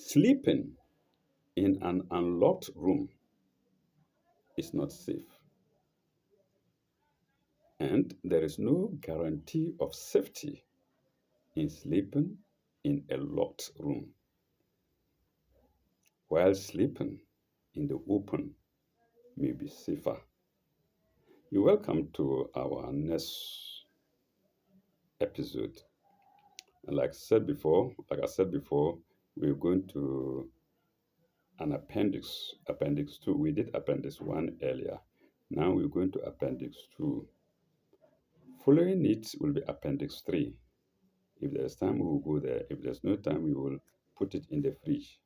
Sleeping in an unlocked room is not safe, and there is no guarantee of safety in sleeping in a locked room, while sleeping in the open may be safer. You're welcome to our next episode. And like I said before, we're going to an appendix 2. We did appendix 1 earlier. Now we're going to appendix 2. Following it will be appendix 3. If there's time, we will go there. If there's no time, we will put it in the fridge.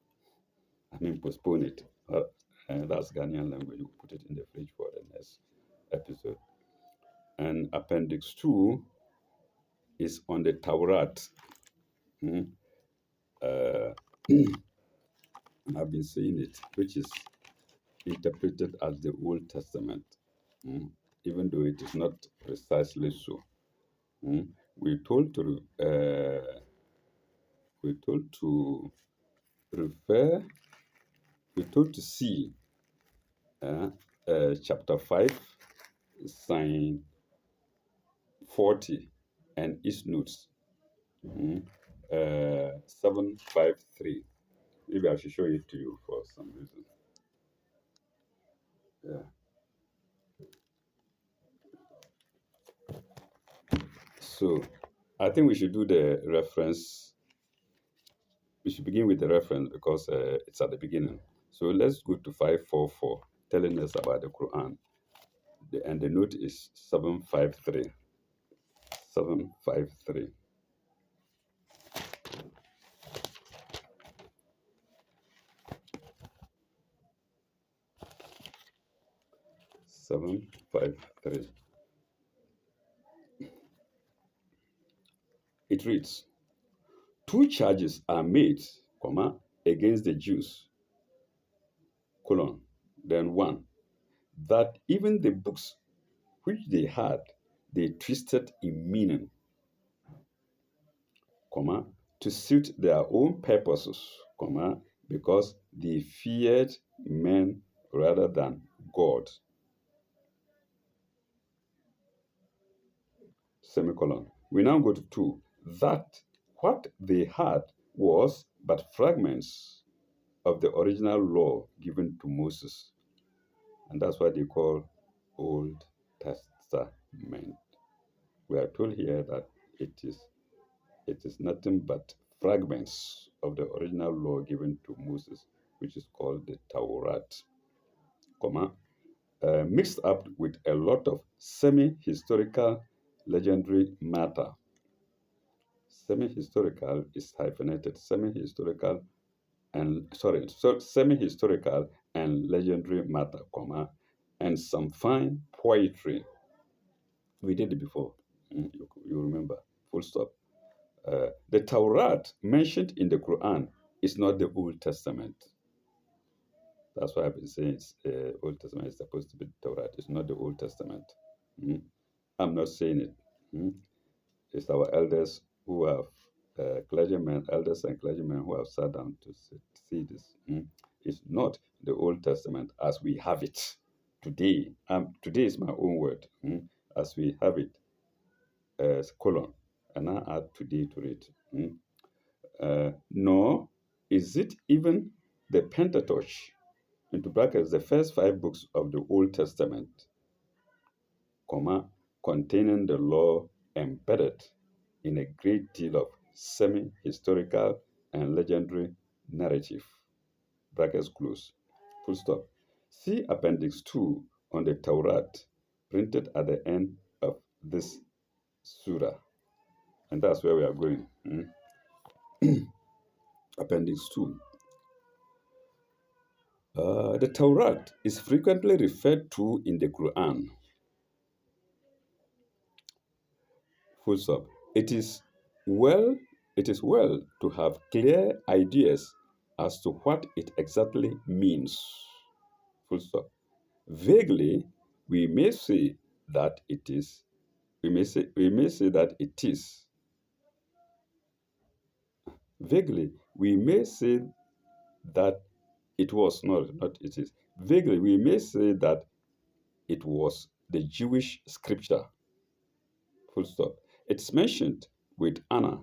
Postpone it. That's Ghanaian language. We put it in the fridge for the next episode. And appendix 2 is on the Taurat. Hmm? Uh, I've been saying it, which is interpreted as the Old Testament, mm, even though it is not precisely so. Mm. We're told to we're told to refer, we're told to see chapter 5, sign 40, and its notes, 753. Maybe I should show it to you for some reason. Yeah. So I think we should do the reference. We should begin with the reference because it's at the beginning. So let's go to 544, telling us about the Quran. And the note is 753. 753. 753. It reads, two charges are made, against the Jews, then one, that even the books which they had, they twisted in meaning, to suit their own purposes, because they feared men rather than God, semicolon. We now go to two, that what they had was but fragments of the original law given to Moses. And that's what they call Old Testament. We are told here that it is nothing but fragments of the original law given to Moses, which is called the Torah, mixed up with a lot of semi-historical legendary matter. Semi-historical is hyphenated. Semi-historical and legendary matter, and some fine poetry. We did it before. You remember. Full stop. The Torah mentioned in the Quran is not the Old Testament. That's why I've been saying it's Old Testament is supposed to be the Torah. It's not the Old Testament. Mm. I'm not saying it. It's our elders who have elders and clergymen who have sat down to see this. It's not the Old Testament as we have it today. Today is my own word. As we have it, colon, and I add today to it. Nor is it even the Pentateuch, into brackets, the first 5 books of the Old Testament, containing the law embedded in a great deal of semi-historical and legendary narrative, brackets close, full stop. See Appendix 2 on the Torah, printed at the end of this surah. And that's where we are going. Appendix 2. The Torah is frequently referred to in the Quran. Full stop. It is well to have clear ideas as to what it exactly means. Full stop. Vaguely, we may say that it is. We may say that it is. Vaguely, we may say that it was not it is. Vaguely, we may say that it was the Jewish scripture, full stop. It's mentioned with honor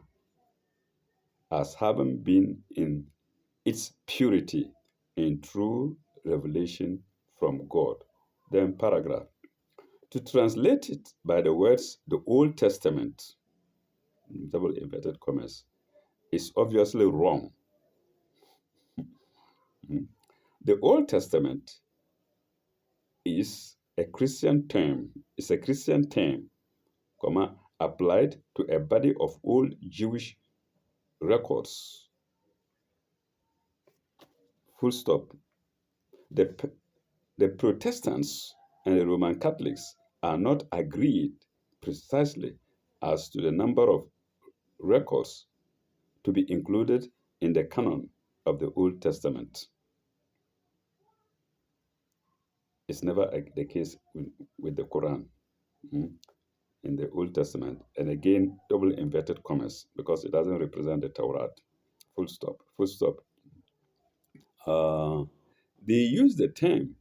as having been in its purity in true revelation from God. Then, paragraph. To translate it by the words the Old Testament, double inverted commas, is obviously wrong. Mm. The Old Testament is a Christian term, comma, applied to a body of old Jewish records. Full stop. The, the Protestants and the Roman Catholics are not agreed precisely as to the number of records to be included in the canon of the Old Testament. It's never the case with the Quran. Mm, in the Old Testament. And again, double inverted commas because it doesn't represent the Torah. Full stop. Full stop. Uh, they use the term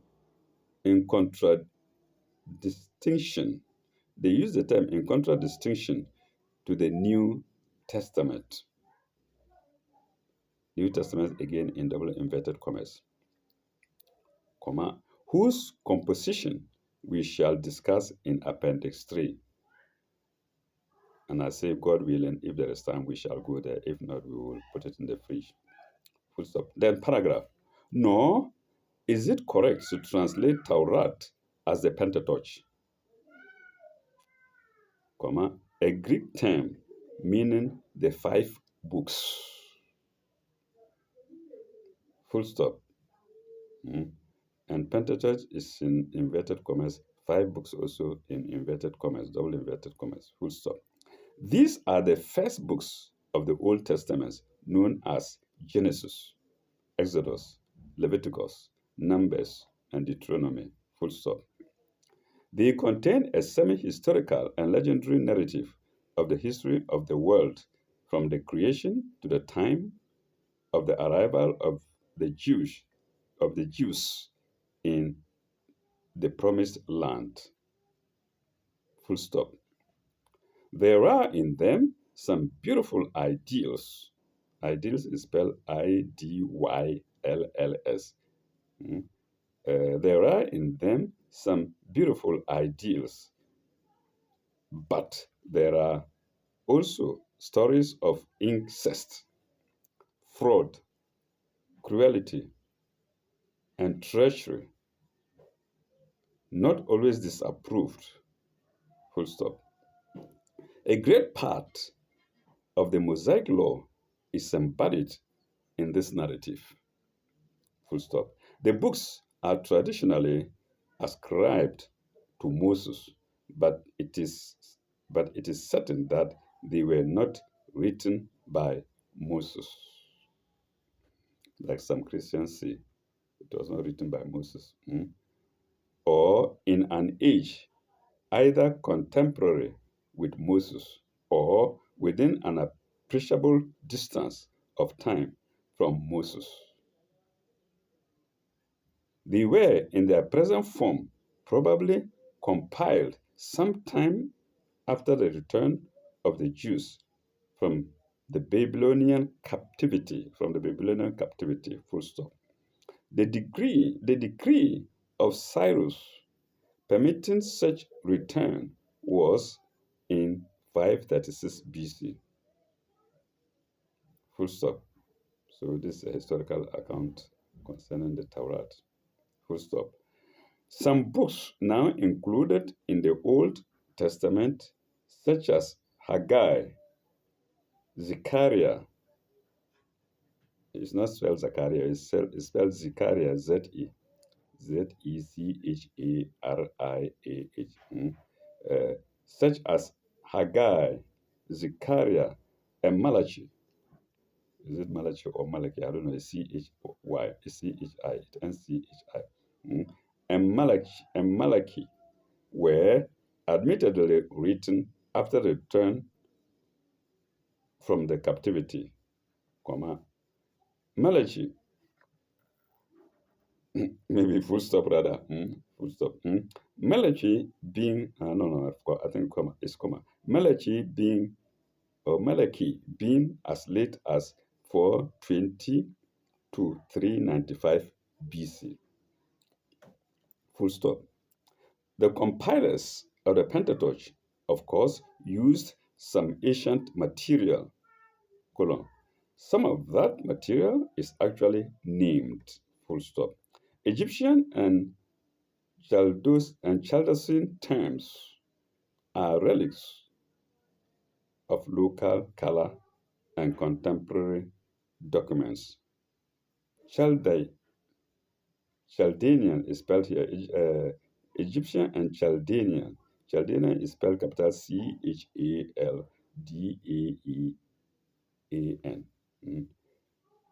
in contradistinction. They use the term in contradistinction to the New Testament. New Testament again in double inverted commas, comma, whose composition we shall discuss in Appendix 3. And I say, God willing, if there is time, we shall go there. If not, we will put it in the fridge. Full stop. Then paragraph. Nor is it correct to translate Torah as the Pentateuch, comma, a Greek term meaning the 5 books. Full stop. Mm. And Pentateuch is in inverted commas, 5 books also in inverted commas, double inverted commas, full stop. These are the first books of the Old Testament known as Genesis, Exodus, Leviticus, Numbers, and Deuteronomy, full stop. They contain a semi-historical and legendary narrative of the history of the world from the creation to the time of the arrival the Jews of the Jews in the promised land. Full stop. There are in them some beautiful ideals. Ideals is spelled Idylls. Mm. There are in them some beautiful ideals, but there are also stories of incest, fraud, cruelty, and treachery, not always disapproved. Full stop. A great part of the Mosaic law is embodied in this narrative. Full stop. The books are traditionally ascribed to Moses, but it is certain that they were not written by Moses, like some Christians say. It was not written by Moses. Or in an age either contemporary with Moses or within an appreciable distance of time from Moses. They were, in their present form, probably compiled sometime after the return of the Jews from the Babylonian captivity, full stop. The decree of Cyrus permitting such return was in 536 BC. Full stop. So this is a historical account concerning the Torah. Full stop. Some books now included in the Old Testament, such as Haggai, Zechariah, it's not spelled Zechariah, it's spelled Zechariah, Zechariah, such as Haggai, Zechariah, and Malachi. Is it Malachi or Malachi? I don't know. It's C-H-Y, it's C-H-I, it ends C-H-I. And Malachi were admittedly written after the return from the captivity, comma. Malachi maybe full stop rather. Full stop. Malachi being no, I forgot. I think comma is comma. Malachi being or Malachi being as late as 420 to 395 BC. Full stop. The compilers of the Pentateuch, of course, used some ancient material, colon. Some of that material is actually named, full stop. Egyptian and Chaldean terms are relics of local color and contemporary documents. Chaldai, Chaldean is spelled here, Egyptian and Chaldean. Chaldean is spelled capital Chaldean.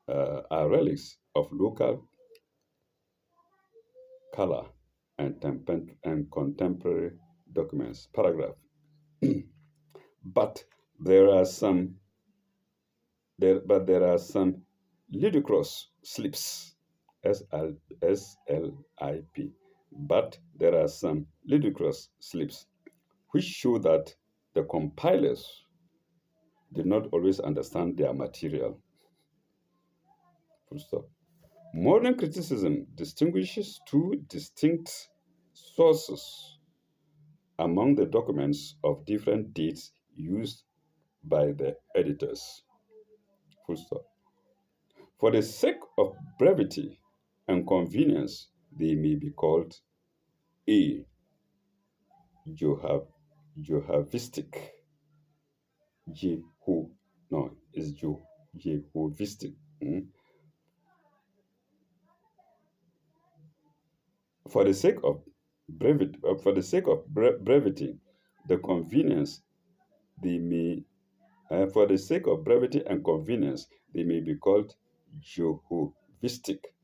Are relics of local color and contemporary documents. Paragraph. But there are some there are some ludicrous slips. SLIP. But there are some ludicrous slips which show that the compilers did not always understand their material. Full stop. Modern criticism distinguishes two distinct sources among the documents of different dates used by the editors. Full stop. For the sake of brevity and convenience, they may be called A. Jehovistic. Jeho, no, it's Jehovistic. For the sake of brevity, the convenience, they may, for the sake of brevity and convenience, they may be called Jehovistic,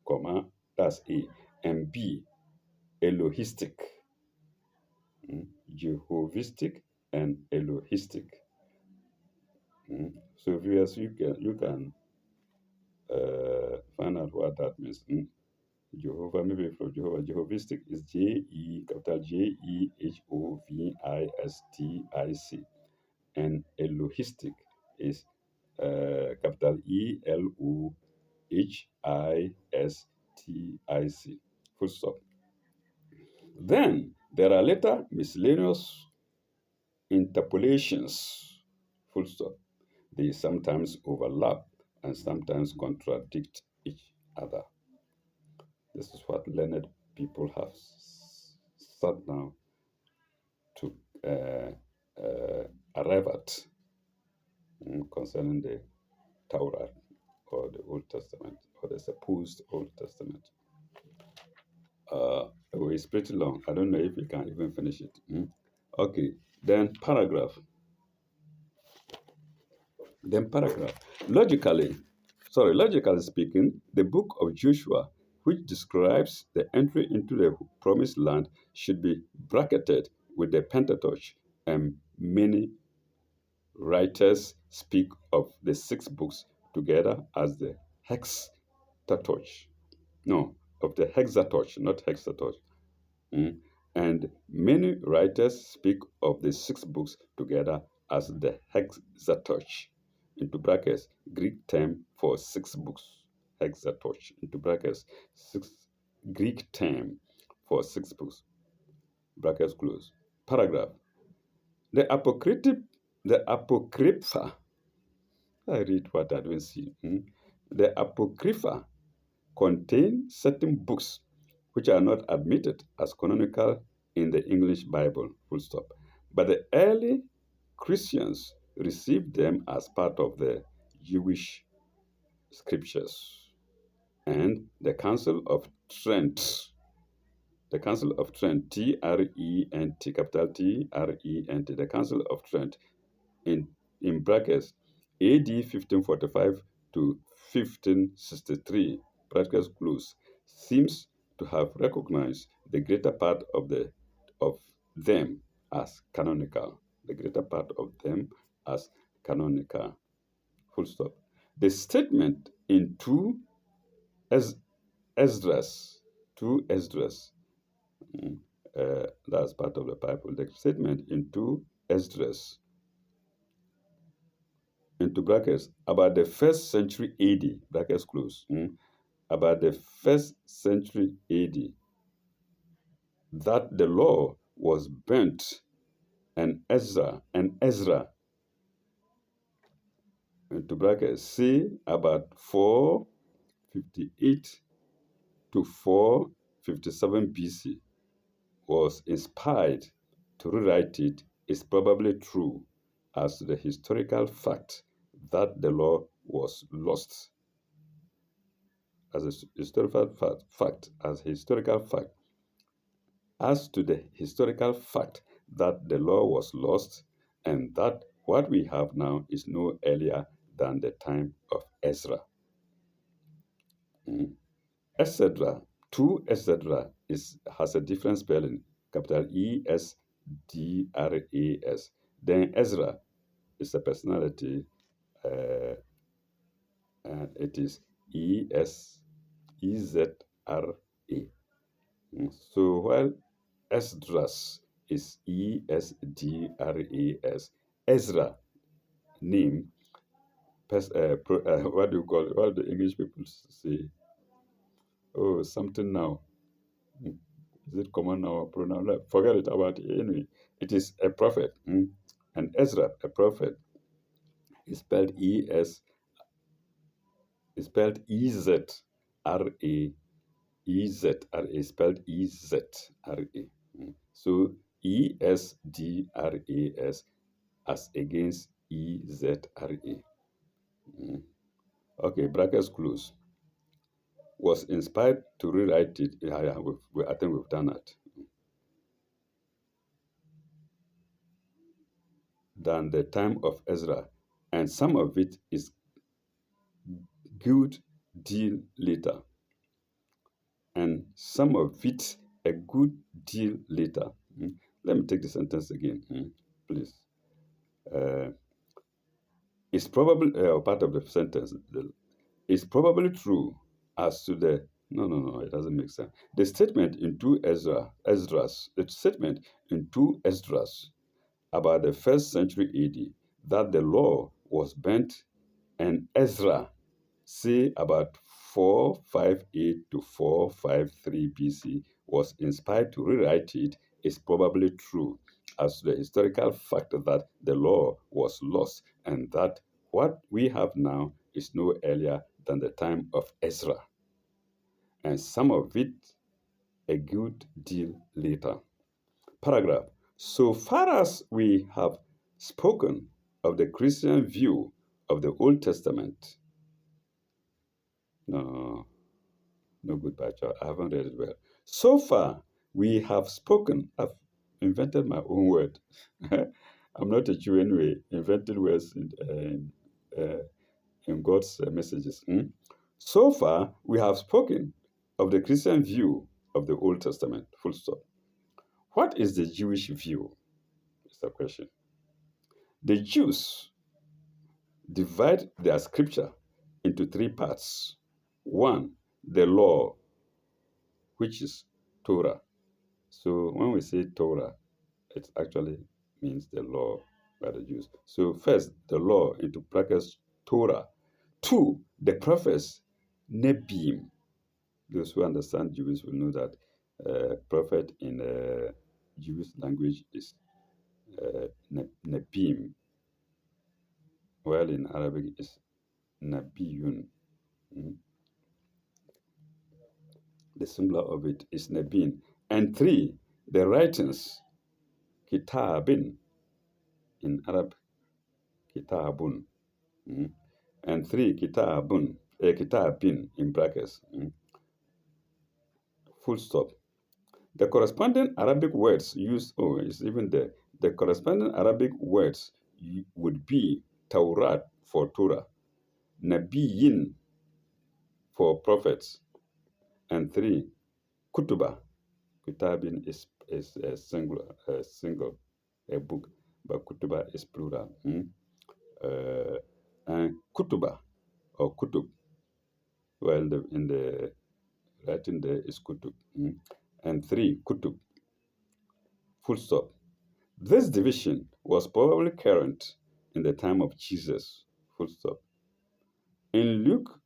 comma, that's A, and B, Elohistic. Jehovistic and Elohistic. So viewers, you can find out what that means. Jehovah, maybe from Jehovah. Jehovistic is capital Jehovistic, and Elohistic is capital Elohistic. Full stop. Then there are later miscellaneous interpolations. Full stop. They sometimes overlap and sometimes contradict each other. This is what learned people have sat down to arrive at concerning the Torah or the Old Testament or the supposed Old Testament. It's pretty long. I don't know if we can even finish it. Okay, then paragraph. Logically speaking, the book of Joshua, which describes the entry into the promised land, should be bracketed with the Pentateuch, and many writers speak of the six books together as the hextateuch. No, of the hexateuch, not hexateuch. And many writers speak of the six books together as the hexateuch, into brackets, Greek term for six books. Hexateuch, into brackets, Greek term for six books. Brackets close. Paragraph. The Apocrypha. I read what I don't see. The Apocrypha contain certain books which are not admitted as canonical in the English Bible, full stop. But the early Christians received them as part of the Jewish scriptures. And the Council of Trent, Trent, capital Trent, the Council of Trent, in brackets, AD 1545 to 1563, brackets close, seems to have recognized the greater part of them as canonical. The greater part of them as canonical. Full stop. The statement in 2 Esdras, two Esdras. Mm, that's part of the Bible. The statement in two Esdras, into brackets, about the first century AD, brackets close, about the first century AD, that the law was burnt, and Ezra, into brackets, say about 458 to 457 BC, was inspired to rewrite it, is probably true as to the historical fact that the law was lost. As a historical fact, as to the historical fact that the law was lost and that what we have now is no earlier than the time of Ezra. Mm. Etc. To etc. has a different spelling, capital Esdras. Then Ezra is a personality, uh, and it is Ezra. So while Esdras is Esdras, Ezra name, what do you call it? What do the English people say? Oh, something now. Mm. Is it common now or pronoun? Forget it about it. Anyway, it is a prophet. And Ezra, a prophet, is spelled E-Z-R-A. E-Z-R-A, spelled E-Z-R-A. So Esdras as against Ezra. Okay, brackets close. Was inspired to rewrite it. Yeah, I think we've done that. Than the time of Ezra, and some of it is good deal later, and some of it a good deal later. Let me take the sentence again, please. Uh, it's probably part of the sentence. It's probably true as to the no, it doesn't make sense. The statement in two Esdras, the statement in two Esdras about the first century AD that the law was bent, and Ezra say about 458 to 453 BC was inspired to rewrite it, is probably true as to the historical fact that the law was lost and that what we have now is no earlier than the time of Ezra, and some of it a good deal later. Paragraph. So far as we have spoken of the Christian view of the Old Testament, no, no good Bacha, I haven't read it well. So far, we have spoken, I've invented my own word. I'm not a Jew anyway, invented words in God's messages. So far, we have spoken of the Christian view of the Old Testament, full stop. What is the Jewish view? Is the question. The Jews divide their scripture into three parts. One, the law, which is Torah. So when we say Torah, it actually means the law by the Jews. So first, the law into brackets Torah. Two, the prophets, Nebiim. Those who understand Jewish will know that prophet in Jewish language is Nebiim, while in Arabic is Nabiyun. Mm. The singular of it is Nabin. And three, the writings, Kitabin, in Arab, Kitabun. And three, Kitabin in brackets. Full stop. The corresponding Arabic words used, it's even there. The corresponding Arabic words would be Taurat for Torah, Nabiyin for prophets, and three, Kutuba. Kitabin is a single, a book, but Kutuba is plural. And Kutuba or Kutub, well, in the Writing there is kutub. And 3, kutub, full stop. This division was probably current in the time of Jesus, full stop. In Luke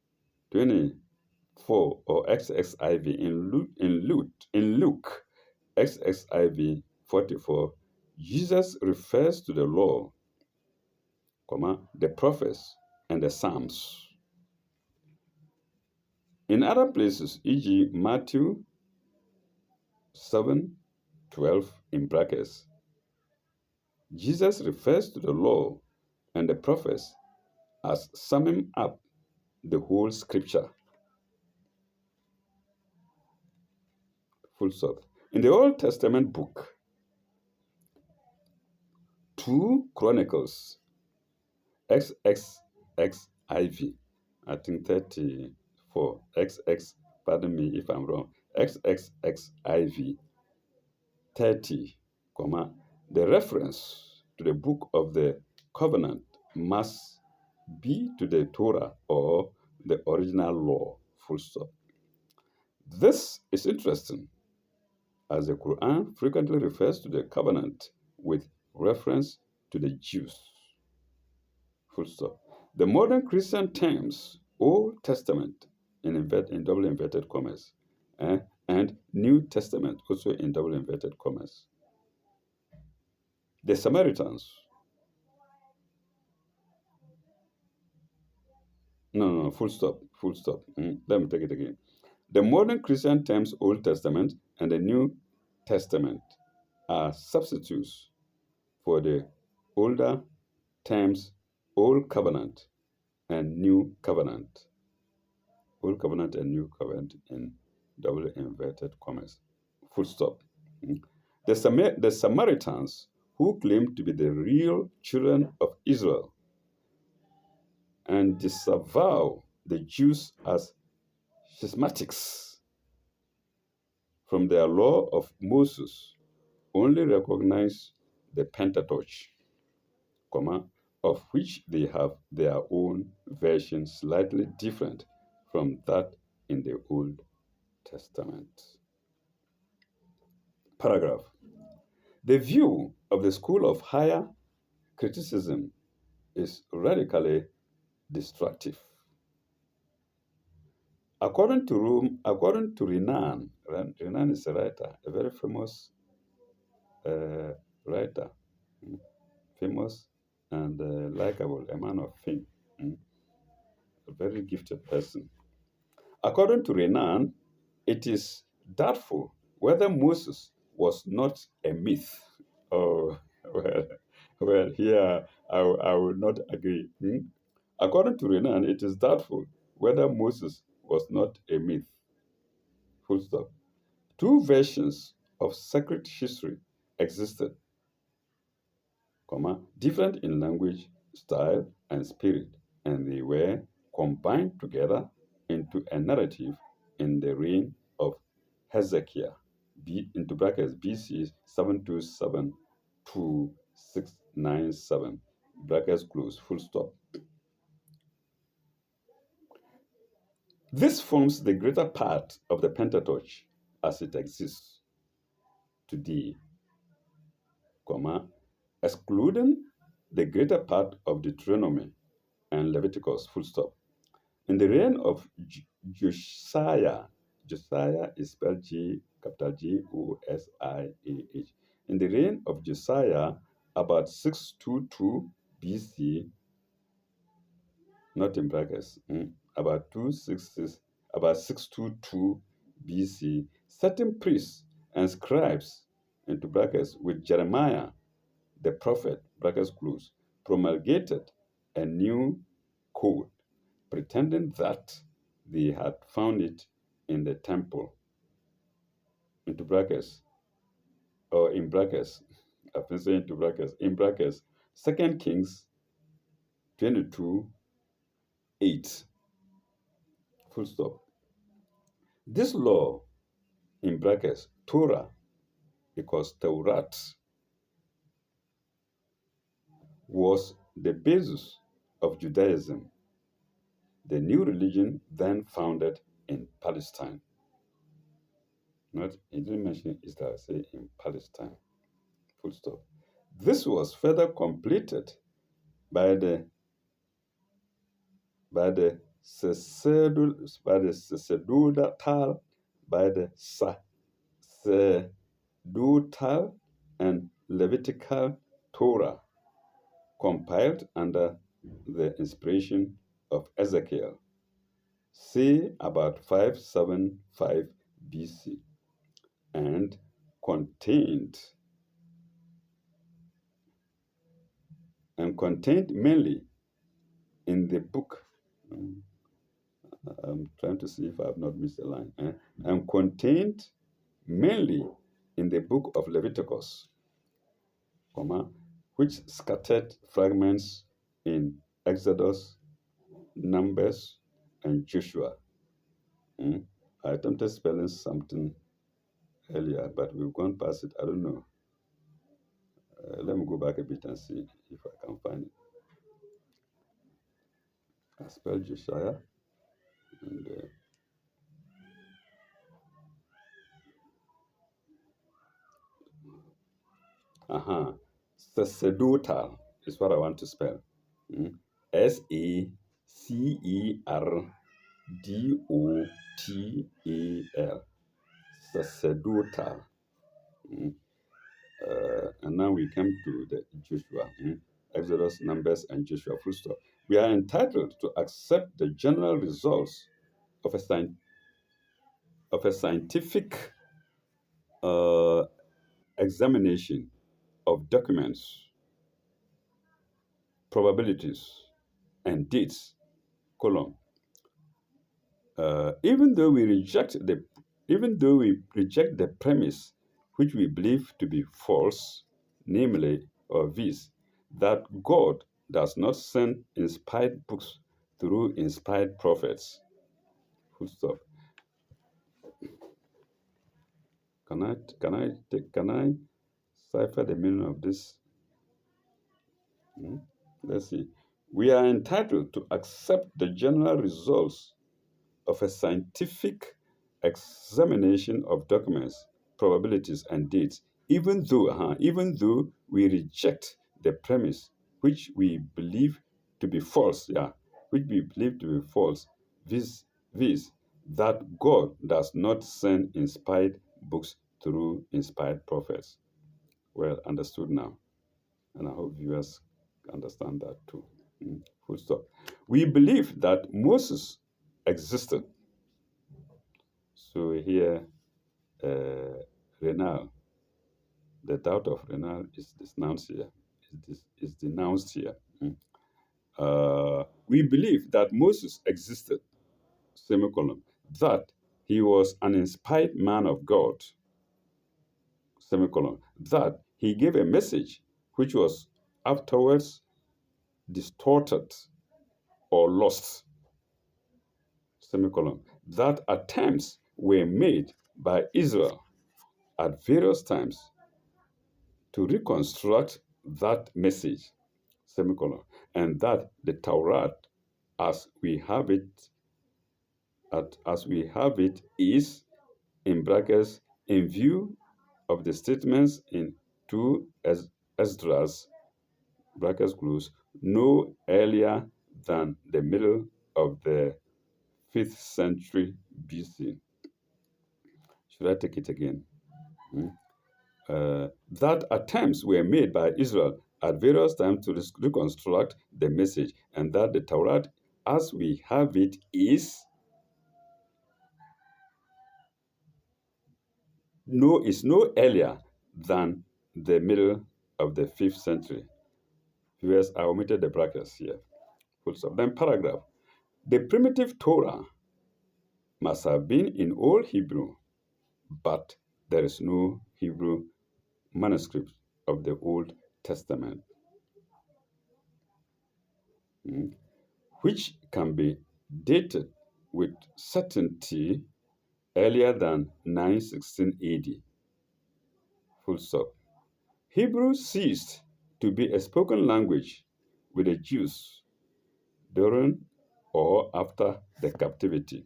24 or XXIV, in Luke XXIV 44, Jesus refers to the law, the prophets, and the Psalms. In other places, e.g., Matthew 7:12 in brackets, Jesus refers to the law and the prophets as summing up the whole scripture. Full stop. In the Old Testament book, 2 Chronicles, XXXIV, I think 34, pardon me if I'm wrong, XXXIV 30, the reference to the book of the covenant must be to the Torah or the original law, full stop. This is interesting, as the Quran frequently refers to the covenant with reference to the Jews, full stop. The modern Christian terms Old Testament in double inverted commas, and New Testament also in double inverted commas. The Samaritans, no, full stop, full stop. Let me take it again. The modern Christian terms Old Testament and the New Testament are substitutes for the older terms Old Covenant and New Covenant. Old Covenant and New Covenant in double inverted commas. Full stop. The Samaritans, who claim to be the real children of Israel and disavow the Jews as schismatics from their law of Moses, only recognize the Pentateuch, of which they have their own version slightly different from that in the Old Testament. Paragraph. The view of the school of higher criticism is radically destructive. According to Renan is a writer, a very famous writer, famous and likable, a man of fame, a very gifted person. According to Renan, it is doubtful whether Moses was not a myth. Oh, well, here I will not agree. According to Renan, it is doubtful whether Moses was not a myth. Full stop. 2 versions of sacred history existed, different in language, style, and spirit, and they were combined together into a narrative in the reign of Hezekiah, into brackets BC 727 to 697, brackets close, full stop. This forms the greater part of the Pentateuch as it exists today, excluding the greater part of Deuteronomy and Leviticus, full stop. In the reign of Josiah, Josiah is spelled Josiah. In the reign of Josiah, about 622 BC, not in brackets, about 622 BC, certain priests and scribes, into brackets, with Jeremiah, the prophet, brackets close, promulgated a new code, pretending that they had found it in the temple, into brackets, or in brackets, I've been saying into brackets, in brackets, 2 Kings 22:8, full stop. This law, in brackets, Torah, because Taurat, was the basis of Judaism, the new religion then founded in Palestine. Not, he didn't mention Israel, say in Palestine. Full stop. This was further completed by the by the sacerdotal by the sacerdotal and Levitical Torah compiled under the inspiration of Ezekiel, say about 575 BC, and contained contained mainly in the book. I'm trying to see if I have not missed a line. And contained mainly in the book of Leviticus, comma, which scattered fragments in Exodus, Numbers, and Joshua. I attempted spelling something earlier, but we've gone past it. I don't know. Let me go back a bit and see if I can find it. I spelled Josiah, and sacerdotal is what I want to spell. Sacerdotal. Sacerdotal. And now we come to the Joshua. Exodus, Numbers, and Joshua. Full stop. We are entitled to accept the general results of a scientific examination of documents, probabilities, and dates, column. Even though we reject the premise which we believe to be false, namely, or this, that God does not send inspired books through inspired prophets. Full stop. Can I cipher the meaning of this? Let's see. We are entitled to accept the general results of a scientific examination of documents, probabilities, and dates, even though we reject the premise which we believe to be false, this that God does not send inspired books through inspired prophets. Well understood now, and I hope viewers understand that too. Full stop. We believe that Moses existed. So here, Renal, the doubt of Renal is denounced here. Is denounced here. We believe that Moses existed, semicolon, that he was an inspired man of God, semicolon, that he gave a message which was afterwards distorted or lost, semicolon, that attempts were made by Israel at various times to reconstruct that message, semicolon, and that the Torah, as we have it, is in brackets in view of the statements in 2 Esdras brackets close no earlier than the middle of the 5th century BC. Should I take it again? That attempts were made by Israel at various times to reconstruct the message, and that the Torah, as we have it, is no earlier than the middle of the 5th century. Viewers, I omitted the brackets here. Full stop. Then paragraph. The primitive Torah must have been in Old Hebrew, but there is no Hebrew manuscript of the Old Testament, which can be dated with certainty earlier than 916 AD. Full stop. Hebrew ceased to be a spoken language with the Jews during or after the captivity.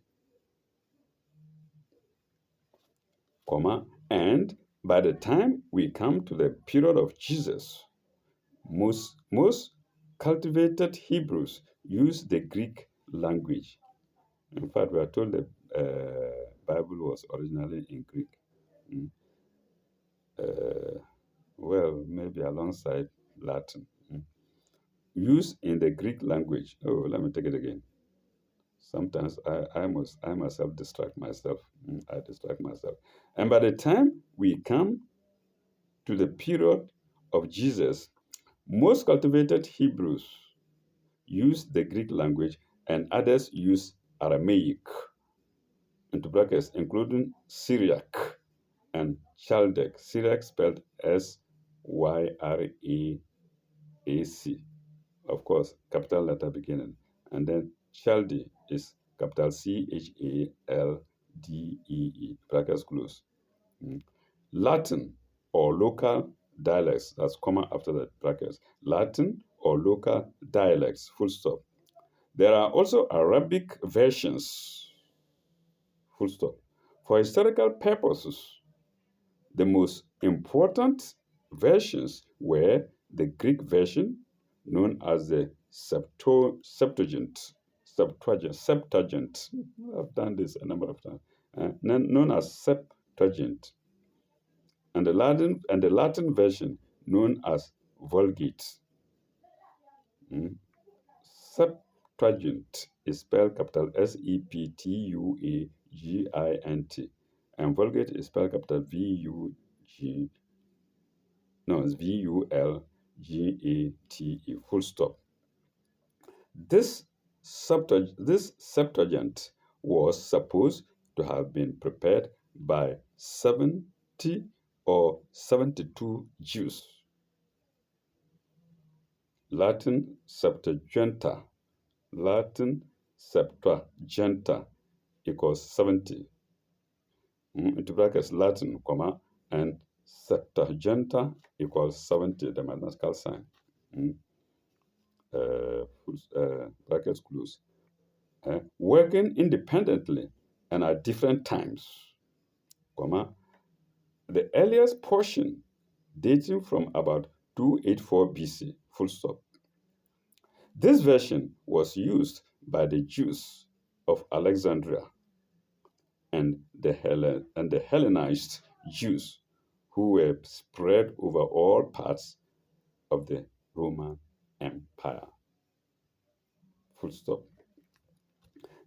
comma, and by the time we come to the period of Jesus, most cultivated Hebrews use the Greek language. In fact, we are told the Bible was originally in Greek. Mm. Well, maybe alongside Latin. Mm. Used in the Greek language. Oh, let me take it again. Sometimes I myself distract myself. I distract myself. And by the time we come to the period of Jesus, most cultivated Hebrews use the Greek language and others use Aramaic, into brackets, including Syriac and Chaldaic. Syriac spelled Syrac, of course, capital letter beginning. And then Chaldee is capital Chalde, brackets close. Mm. Latin or local dialects, that's comma after the brackets. Latin or local dialects, full stop. There are also Arabic versions, full stop. For historical purposes, the most important versions were the Greek version, known as the Septuagint. I've done this a number of times. Known as Septuagint, and the Latin version, known as Vulgate. Mm. Septuagint is spelled capital Septuagint, and Vulgate is spelled capital VUG. No, it's VULGATE, full stop. This Septuagint was supposed to have been prepared by 70 or 72 Jews. Latin Septuaginta equals 70. Into brackets Latin, comma, and Septuaginta equals 70, the mathematical sign. Brackets close. Working independently and at different times, comma, the earliest portion dating from about 284 BC, full stop. This version was used by the Jews of Alexandria and the Hellenized Jews who were spread over all parts of the Roman Empire. Full stop.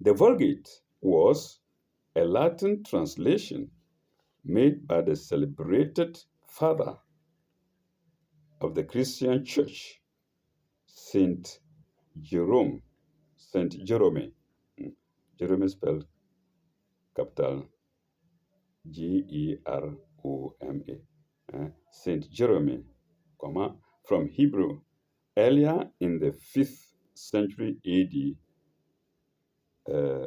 The Vulgate was a Latin translation made by the celebrated father of the Christian Church, Saint Jerome. Saint Jerome. Jerome spelled capital Gerome. Saint Jerome, comma, from Hebrew, earlier in the 5th century AD,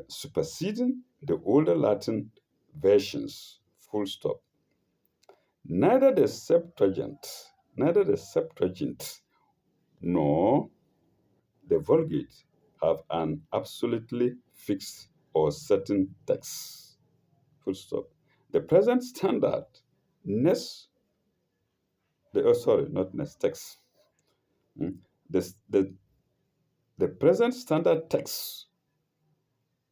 superseding the older Latin versions, full stop. Neither the Septuagint nor the Vulgate have an absolutely fixed or certain text, full stop. The present standard next, not next text. The, the, the present standard text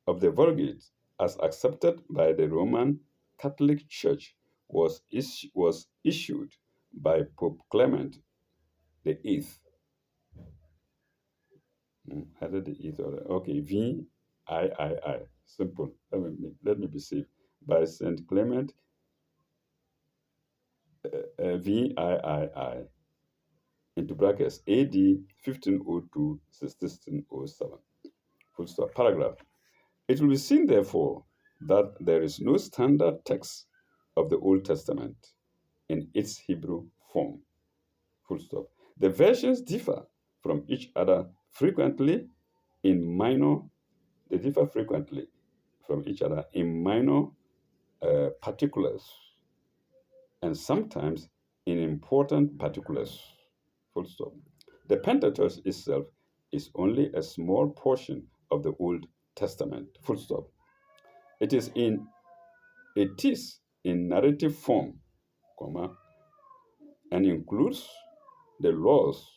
of the Vulgate, as accepted by the Roman Catholic Church, was issued by Pope Clement the Eighth. Either the eighth or okay, VIII. Simple. Let me be safe. By Saint Clement VIII into brackets AD 1502 1607. Full stop. Paragraph. It will be seen, therefore, that there is no standard text of the Old Testament in its Hebrew form. Full stop. The versions differ from each other frequently in minor. They differ frequently from each other in minor particulars and sometimes in important particulars. Full stop. The Pentateuch itself is only a small portion of the Old Testament. Full stop. It is in narrative form, comma, and includes the laws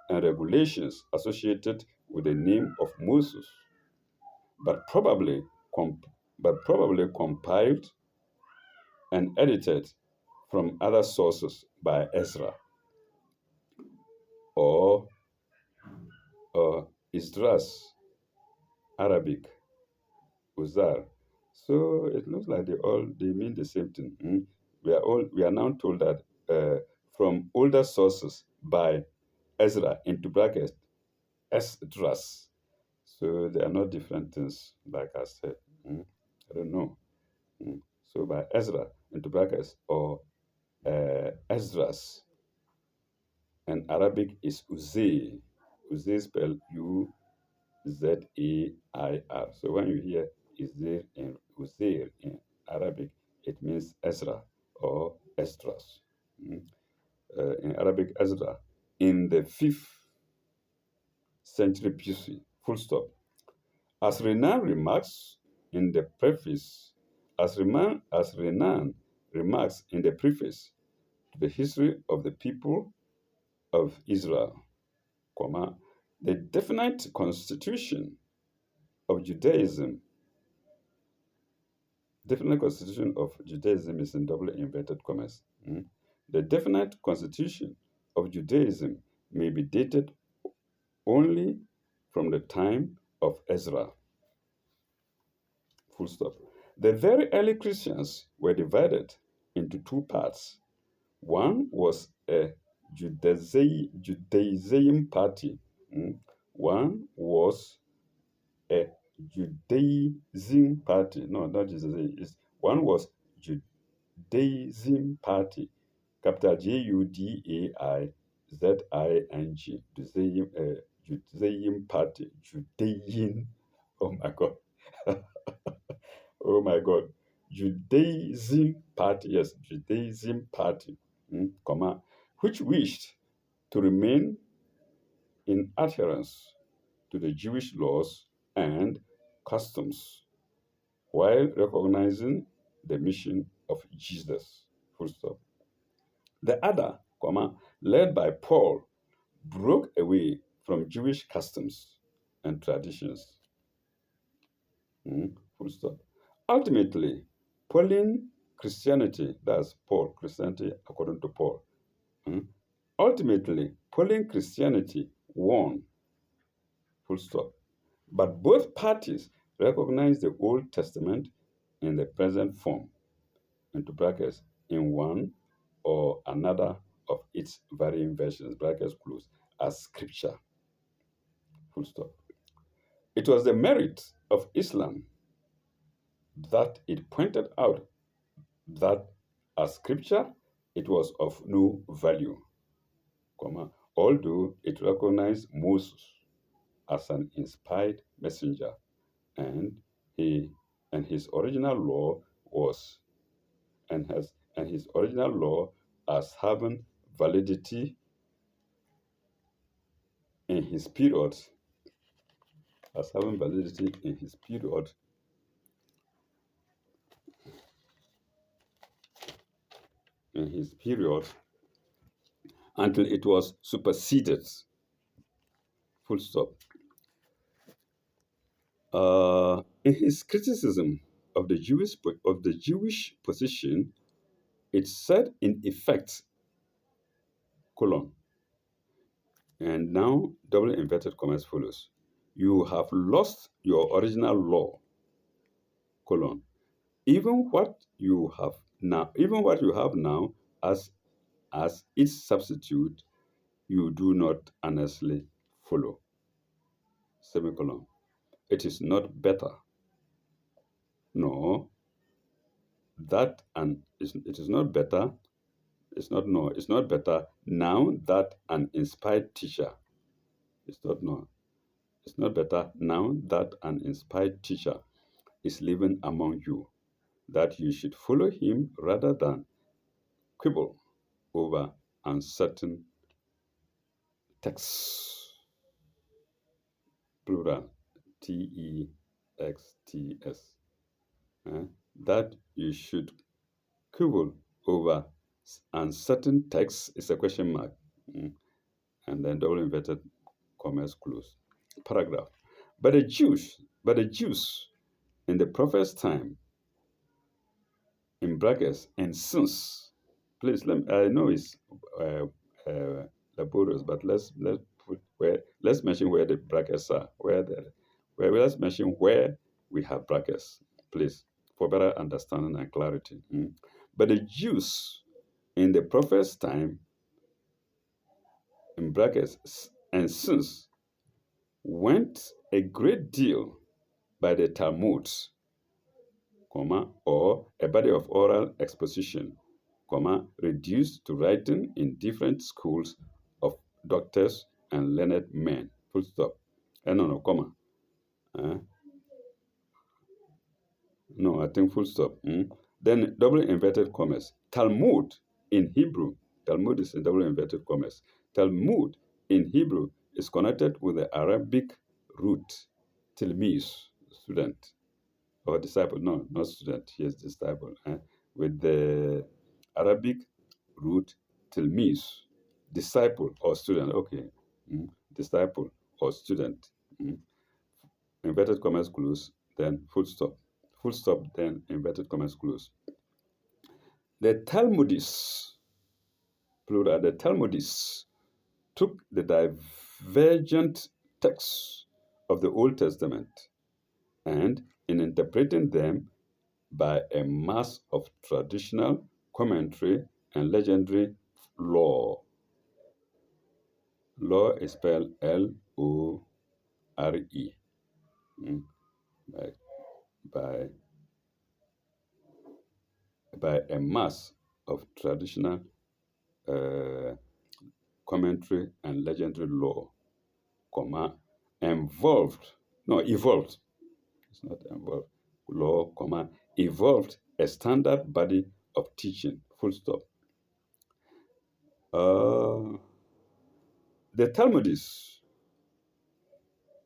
and regulations associated with the name of Moses, but probably comp- but probably compiled and edited from other sources by Ezra or Esdras, Arabic, Uzar. So it looks like they mean the same thing. We are now told that from older sources by Ezra into brackets Esdras. So they are not different things, like I said. Mm. I don't know. So by Ezra into brackets or Esdras, and Arabic is Uzair. Uzair spelled Zair. So when you hear Uzair in Arabic, it means Ezra or Esdras. Mm. In Arabic, Ezra in the 5th century BC, full stop. As Renan remarks in the preface, as Renan remarks in the preface to the history of the people of Israel, comma, the definite constitution of Judaism, definite constitution of Judaism is in double inverted commas. The definite constitution of Judaism may be dated only from the time of Ezra. Full stop. The very early Christians were divided into two parts. One was a Judaism party. One was a Judaism party. No, not Judaism. One was Judaism party. Capital Judaizing. Judaism party. Judaism. Oh my God. Oh my God. Judaism party. Yes, Judaism party. Comma, which wished to remain in adherence to the Jewish laws and customs while recognizing the mission of Jesus. Full stop. The other, comma, led by Paul, broke away from Jewish customs and traditions. Full stop. Ultimately, Pauline Christianity, that's Paul, Christianity according to Paul. Ultimately, Pauline Christianity won. Full stop. But both parties recognize the Old Testament in the present form, into brackets, in one or another of its varying versions, brackets close, as scripture. Full stop. It was the merit of Islam that it pointed out that as scripture it was of no value, comma, although it recognized Moses as an inspired messenger and he and his original law was and his original law as having validity in his period as having validity in his period until it was superseded. Full stop. In his criticism of the Jewish position, it said in effect, colon, and now double inverted commas follows. You have lost your original law, colon. Even what you have now as its substitute, you do not honestly follow. Semicolon. It is not better. No, that and it is not better. It's not better now that an inspired teacher. It's not no. It's not better now that an inspired teacher is living among you, that you should follow him rather than quibble over uncertain texts. Plural. Texts. That you should quibble over uncertain text is a question mark. Mm, and then double inverted commas close. Paragraph. But the Jews in the prophet's time, in brackets, and since, please let me, I know it's uh, uh, laborious, but let's mention where the brackets are, where let's mention where we have brackets, please, for better understanding and clarity. But the Jews in the prophet's time, in brackets, and since, went a great deal by the Talmud, or a body of oral exposition, reduced to writing in different schools of doctors and learned men. Full stop. No, no, comma. Uh, no, I think full stop. Then double inverted commas. Talmud in Hebrew. Talmud is in double inverted commas. Talmud in Hebrew is connected with the Arabic root tilmiz, student, or disciple. No, not student. He is disciple. With the Arabic root tilmiz, disciple or student. Okay, disciple or student. Mm. Inverted commas close, then full stop. Full stop, then inverted commas close. The Talmudists, plural, the Talmudists took the divergent texts of the Old Testament and, in interpreting them by a mass of traditional commentary and legendary lore. Lore is spelled Lore. mm, By, by, by a mass of traditional uh, commentary and legendary lore, involved, no, evolved, it's not involved, lore, evolved a standard body of teaching, full stop. The Talmudists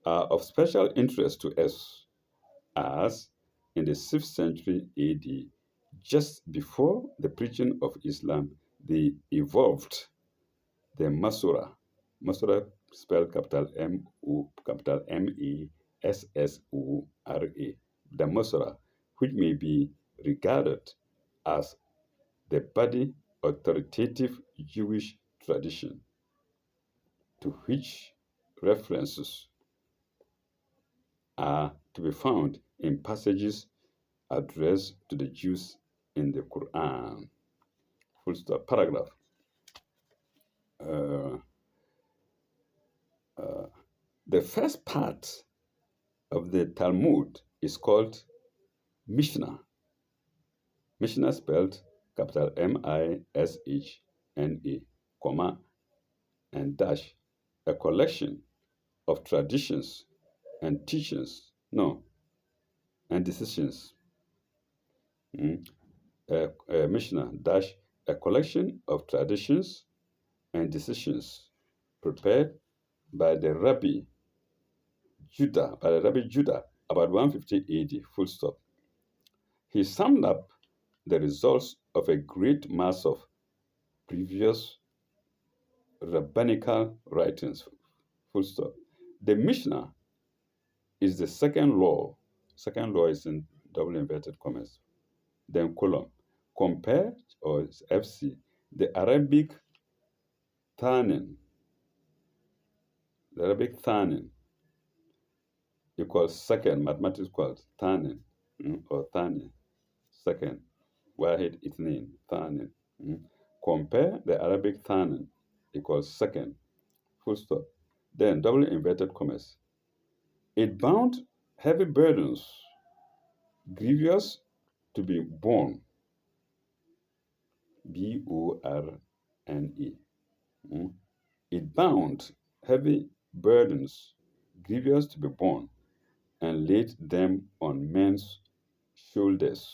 are of special interest to us as in the 6th century AD, just before the preaching of Islam, they evolved the Masura. Masura spelled capital Messura. The Masura, which may be regarded as the body authoritative Jewish tradition to which references are to be found in passages addressed to the Jews in the Quran. Full stop. Paragraph. Uh, uh, the first part of the Talmud is called Mishnah. Mishnah spelled capital Mishna, comma, and dash, a collection of traditions and teachings, no, and decisions. Mishnah dash, a collection of traditions and decisions prepared by the Rabbi Judah, about 150 AD, full stop. He summed up the results of a great mass of previous rabbinical writings, full stop. The Mishnah is the second law. Second law is in double inverted commas. Then column. Compare, or it's FC, the Tannin. The Arabic Tannin equals second, mathematics equals Tannin, or Tannin, second. Wahid Itnin, Tannin. Compare the Arabic Tannin equals second, full stop. Then double inverted commas. It bound heavy burdens, grievous to be borne, Borne. It bound heavy burdens, grievous to be borne, and laid them on men's shoulders.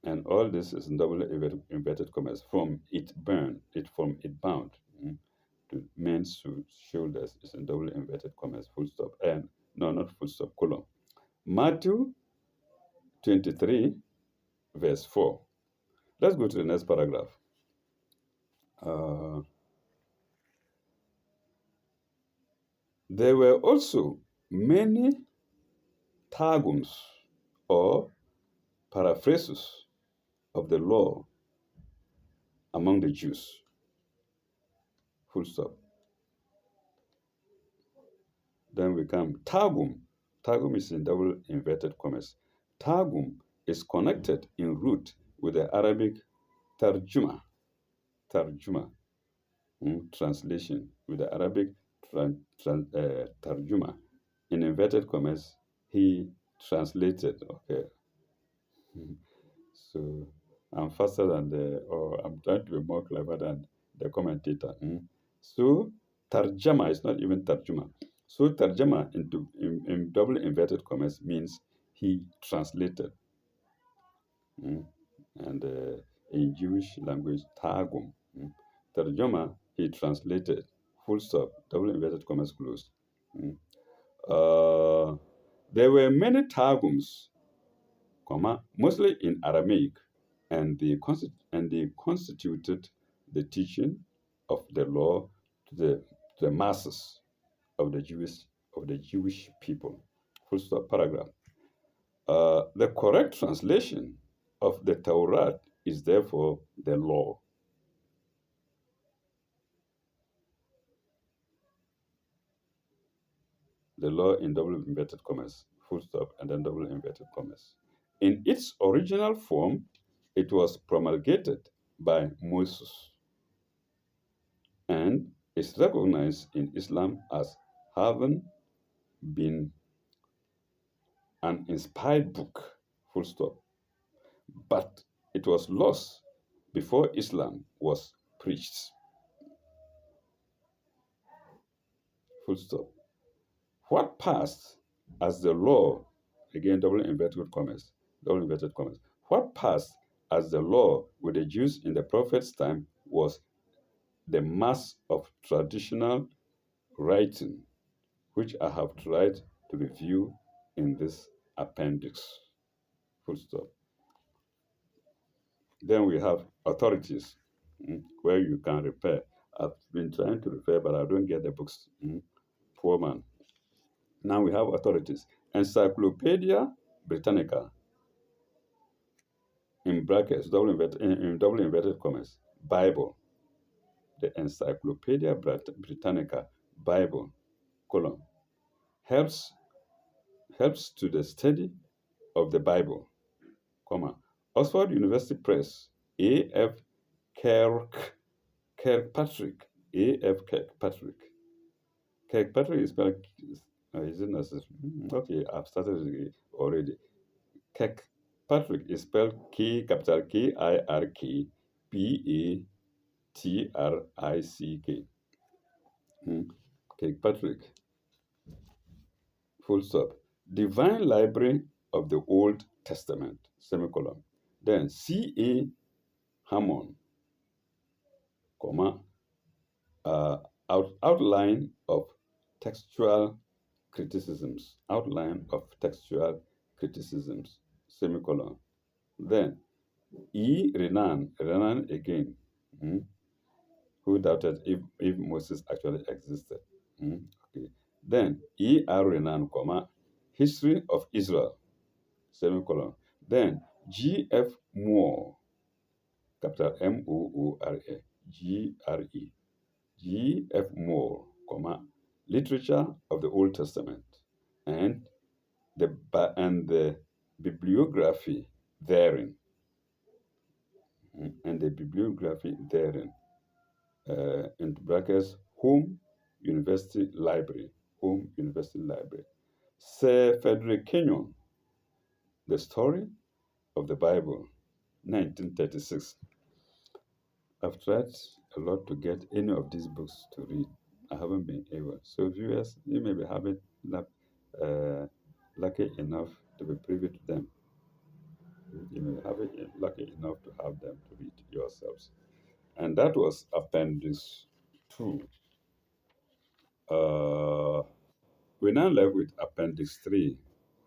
And all this is in double inverted commas. From it bound, to men's shoulders is in double inverted commas, full stop. And no, not full stop, colon. Matthew 23, verse 4. Let's go to the next paragraph. Uh, there were also many targums or paraphrases of the law among the Jews. Full stop. Then we come Targum. Targum is in double inverted commas. Targum is connected in root with the Arabic tarjuma. Tarjuma, translation with the Arabic tarjuma. In inverted commas, he translated. Okay. So I'm faster than or I'm trying to be more clever than the commentator. So tarjama is not even tarjuma. So tarjama in double inverted commas means he translated. And in Jewish language, targum. Tarjama, he translated. Full stop, double inverted commas closed. Mm. Uh, there were many targums, mostly in Aramaic, and they constituted the teaching of the law to the masses of the Jewish people. Full stop. Paragraph. The correct translation of the Torah is therefore the law. The law in double inverted commas. Full stop and then double inverted commas. In its original form, it was promulgated by Moses and is recognized in Islam as having been an inspired book, full stop. But it was lost before Islam was preached, full stop. What passed as the law, again double inverted commas, what passed as the law with the Jews in the prophet's time was the mass of traditional writing, which I have tried to review in this appendix. Full stop. Then we have authorities, where you can refer. I've been trying to refer, but I don't get the books. Poor man. Now we have authorities. Encyclopedia Britannica, in brackets, in double inverted commas, Bible. The Encyclopedia Britannica, Bible, colon, helps to the study of the Bible, comma. Oxford University Press, A.F. Kirkpatrick, A.F. Kirkpatrick. Kirkpatrick is spelled, is it necessary? Okay, I've started it already. Kirkpatrick is spelled capital Kirkpatrick. Kirkpatrick, full stop. Divine Library of the Old Testament, semicolon. Then C.A. Hammond, comma, uh, outline of textual criticisms, semicolon. Then Renan again, who doubted if Moses actually existed. Okay. Then Renan, comma, History of Israel, semicolon. Then G.F. Moore, capital Moore, G.R.E. G.F. Moore, comma, Literature of the Old Testament, and the bibliography therein, in brackets, Home University Library, Sir Frederick Kenyon, The Story of the Bible, 1936. I've tried a lot to get any of these books to read. I haven't been able. So viewers, you may be lucky enough to be privy to them. You may have it lucky enough to have them to read yourselves. And that was Appendix 2. Uh, we're now left with Appendix 3,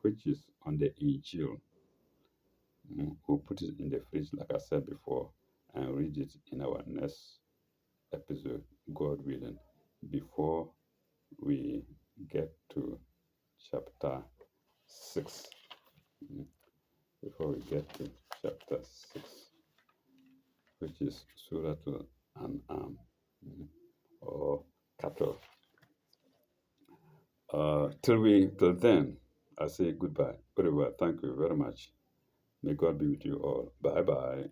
which is on the Injil. We'll put it in the fridge, like I said before, and read it in our next episode, God willing, before we get to chapter 6. Mm, Before we get to chapter 6, which is Surah to An'am, or cattle. Till then, I say goodbye. Au revoir. Thank you very much. May God be with you all. Bye bye.